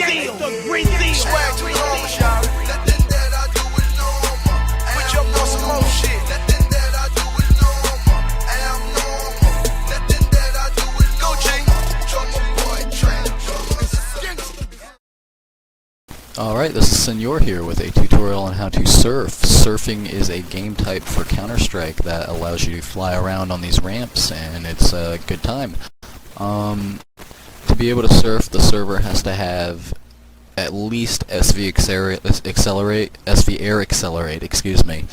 Swag to homes, y'all. Nothing that I do is normal. Put you up on some more shit. Nothing that I do is normal. I'm normal. Nothing that I do is go G. Drummer boy, Alright, this is Señor here with a tutorial on how to surf. Surfing is a game type for Counter-Strike that allows you to fly around on these ramps, and it's a good time. To be able to surf, the server has to have at least SV Air Accelerate, excuse me,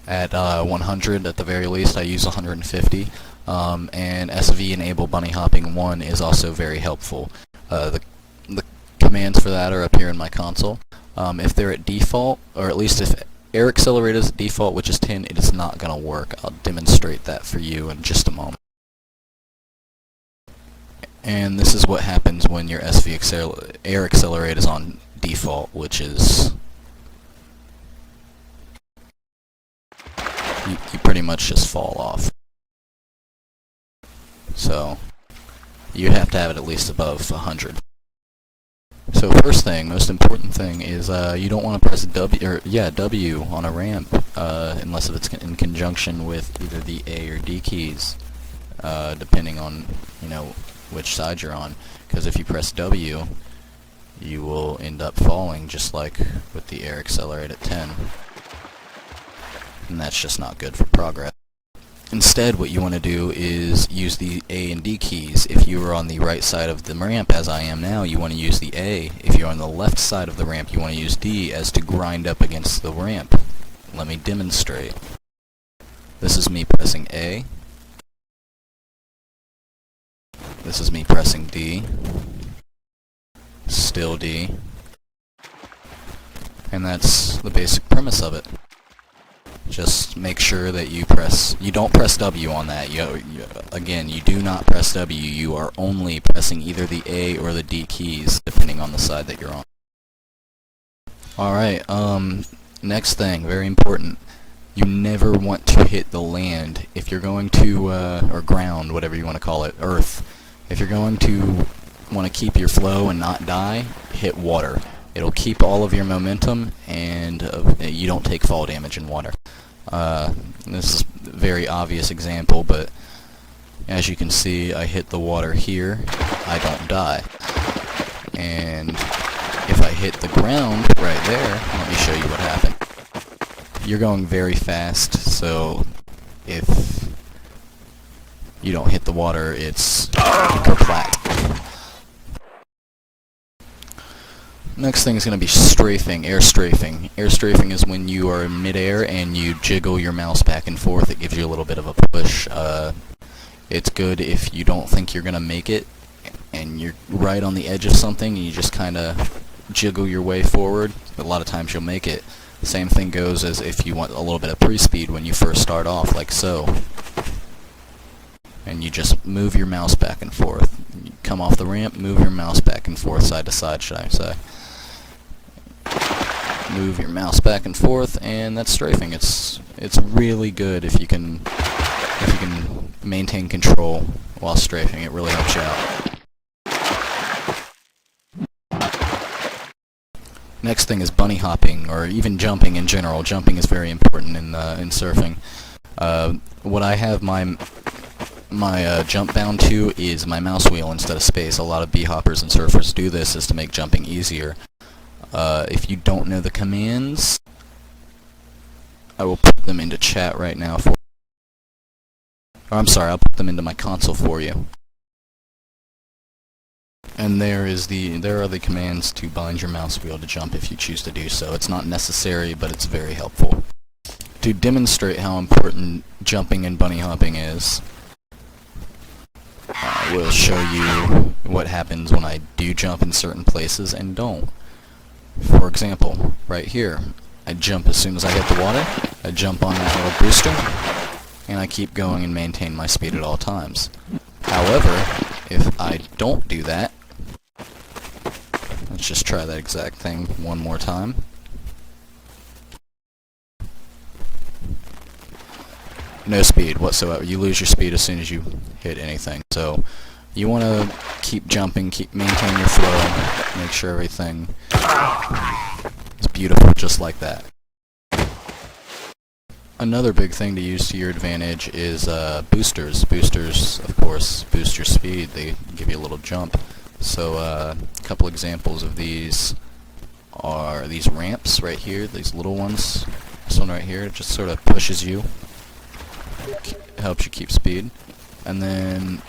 at 100 at the very least. I use 150, and SV Enable Bunny Hopping 1 is also very helpful. The commands for that are up here in my console. If they're at default, or at least if Air Accelerate is at default, which is 10, it is not going to work. I'll demonstrate that for you in just a moment. And this is what happens when your Air Accelerate is on default, which is you pretty much just fall off. So you have to have it at least above 100. So first thing, most important thing is you don't want to press W on a ramp unless if it's in conjunction with either the A or D keys, depending on which side you're on. Because if you press W, you will end up falling, just like with the Air Accelerate at 10, and that's just not good for progress. Instead, what you want to do is use the A and D keys. If you are on the right side of the ramp, as I am now, you want to use the A. If you're on the left side of the ramp, you want to use D as to grind up against the ramp. Let me demonstrate. This is me pressing A. This is me pressing D. Still D. And that's the basic premise of it. Just make sure that you don't press W on that. Again, you do not press W. You are only pressing either the A or the D keys, depending on the side that you're on. Alright, next thing, very important. You never want to hit the land. If you're going to, or ground, whatever you want to call it, earth. If you're going to want to keep your flow and not die, hit water. It'll keep all of your momentum, and you don't take fall damage in water. This is a very obvious example, but as you can see, I hit the water here, I don't die. And if I hit the ground right there, let me show you what happened. You're going very fast, so if you don't hit the water, it's kerplat. Next thing is going to be strafing, air strafing. Air strafing is when you are in midair and you jiggle your mouse back and forth. It gives you a little bit of a push. It's good if you don't think you're going to make it and you're right on the edge of something and you just kind of jiggle your way forward. A lot of times you'll make it. The same thing goes as if you want a little bit of pre-speed when you first start off, like so. And you just move your mouse back and forth. You come off the ramp, move your mouse back and forth, side to side, should I say. Move your mouse back and forth, and that's strafing. It's really good if you can maintain control while strafing. It really helps you out. Next thing is bunny hopping, or even jumping in general. Jumping is very important in surfing. What I have my jump bound to is my mouse wheel instead of space. A lot of b-hoppers and surfers do this is to make jumping easier. If you don't know the commands, I will put them into chat right now for you. Or I'm sorry, I'll put them into my console for you. And there are the commands to bind your mouse wheel to jump if you choose to do so. It's not necessary, but it's very helpful. To demonstrate how important jumping and bunny hopping is, I will show you what happens when I do jump in certain places and don't. For example, right here, I jump as soon as I hit the water, I jump on that little booster, and I keep going and maintain my speed at all times. However, if I don't do that, let's just try that exact thing one more time. No speed whatsoever. You lose your speed as soon as you hit anything. So you want to keep jumping, maintain your flow, make sure everything is beautiful just like that. Another big thing to use to your advantage is boosters. Boosters, of course, boost your speed. They give you a little jump. So a couple examples of these are these ramps right here, these little ones. This one right here just sort of pushes you, helps you keep speed. And then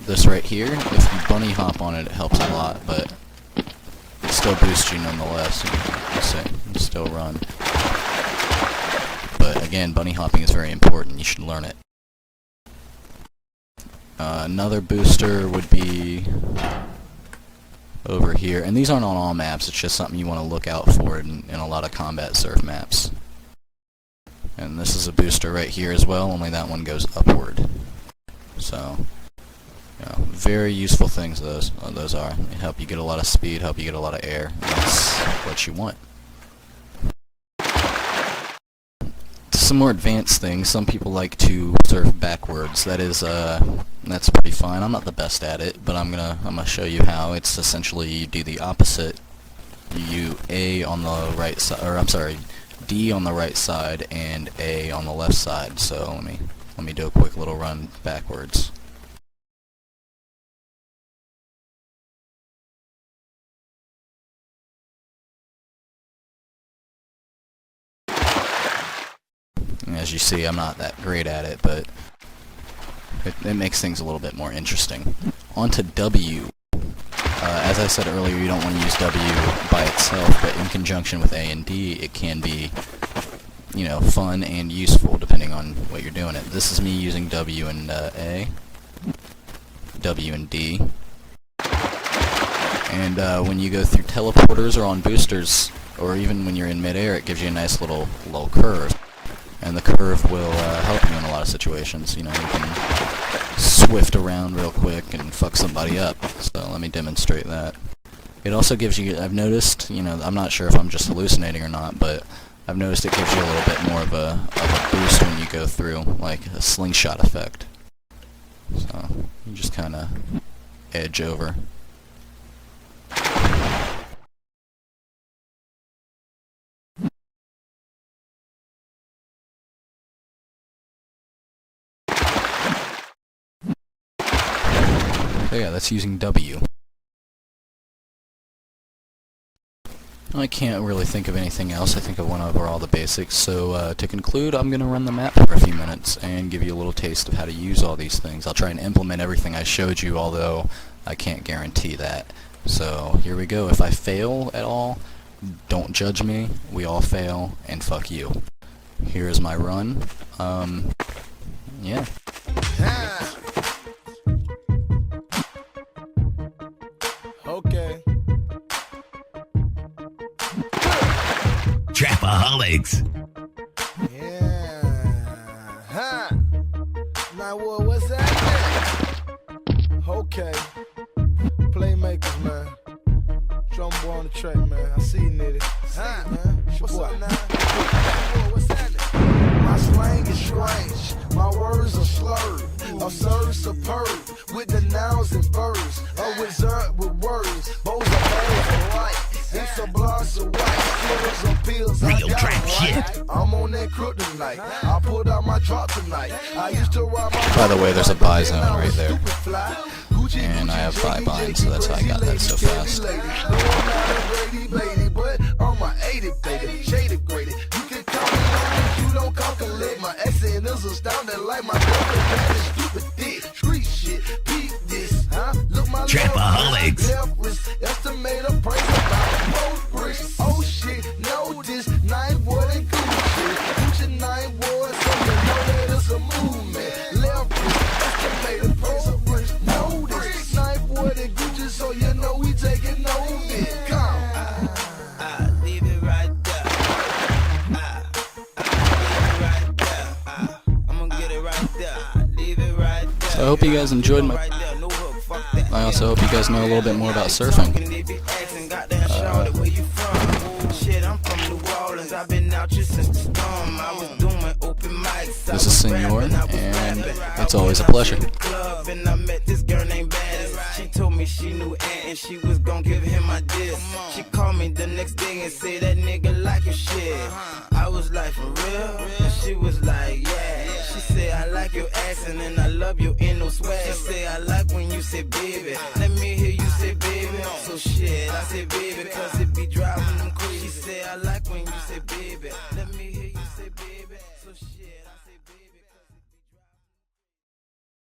this right here, if you bunny hop on it, it helps a lot, but it still boosts you nonetheless. You still run. But again, bunny hopping is very important. You should learn it. Another booster would be over here, and these aren't on all maps. It's just something you want to look out for in a lot of combat surf maps. And this is a booster right here as well, only that one goes upward. So, you know, very useful things those are. They help you get a lot of speed, help you get a lot of air. And that's what you want. Some more advanced things. Some people like to surf backwards. That's pretty fine. I'm not the best at it, but I'm gonna show you how. It's essentially you do the opposite. You A on the right side, or I'm sorry, D on the right side and A on the left side. So let me do a quick little run backwards. As you see, I'm not that great at it, but it makes things a little bit more interesting. On to W. As I said earlier, you don't want to use W by itself, but in conjunction with A and D, it can be, you know, fun and useful depending on what you're doing it. This is me using W and A, W and D. And when you go through teleporters or on boosters, or even when you're in midair, it gives you a nice little curve. And the curve will help you in a lot of situations. You know, you can swift around real quick and fuck somebody up. So let me demonstrate that. It also gives you, I've noticed, you know, I'm not sure if I'm just hallucinating or not, but I've noticed it gives you a little bit more of a boost when you go through, like a slingshot effect. So you just kind of edge over. So yeah, that's using W. I can't really think of anything else. I think I went over all the basics. So to conclude, I'm going to run the map for a few minutes and give you a little taste of how to use all these things. I'll try and implement everything I showed you, although I can't guarantee that. So here we go. If I fail at all, don't judge me. We all fail, and fuck you. Here's my run. Yeah. Okay. Trapaholics. Yeah. Huh. Now what's that? Okay. Playmakers, man. Drum boy on the track, man. I see you, nitty. Huh, man. What's up now? What's happening? My slang is strange. My words are slurred. Absurd, superb. With the nouns and verbs. A wizard with words. Both are bad and right. It's a blast of white. Pills and pills. Real trap shit. I'm on that crook tonight. I pulled out my drop tonight. I used to ride my. By the way, there's a buy zone right there. And I have 5 binds, so that's how I got that so fast. Trapaholics. Oh shit, know this night what it good shit. Gucci 9 boys, so you know that it's a movement. Left wrist, estimated progress. Know this night what it Gucci, so you know we taking no bit. Come. Leave it right there. Leave it right there. I'm gonna get it right there. Leave it right there. So I hope you guys enjoyed my. I also hope you guys know a little bit more about surfing. This is Señor, and it's always a pleasure. you at, and she was gon' give him my diss. She called me the next day and said that nigga like your shit. I was like, for real? And she was like, yeah. She said, I like your accent and I love your inno swag. She said, I like when you say baby. Let me hear you say baby. So shit, I say baby, cause it be driving them crazy. She said, I like when you say baby. Let me hear you say baby. So shit, I say baby.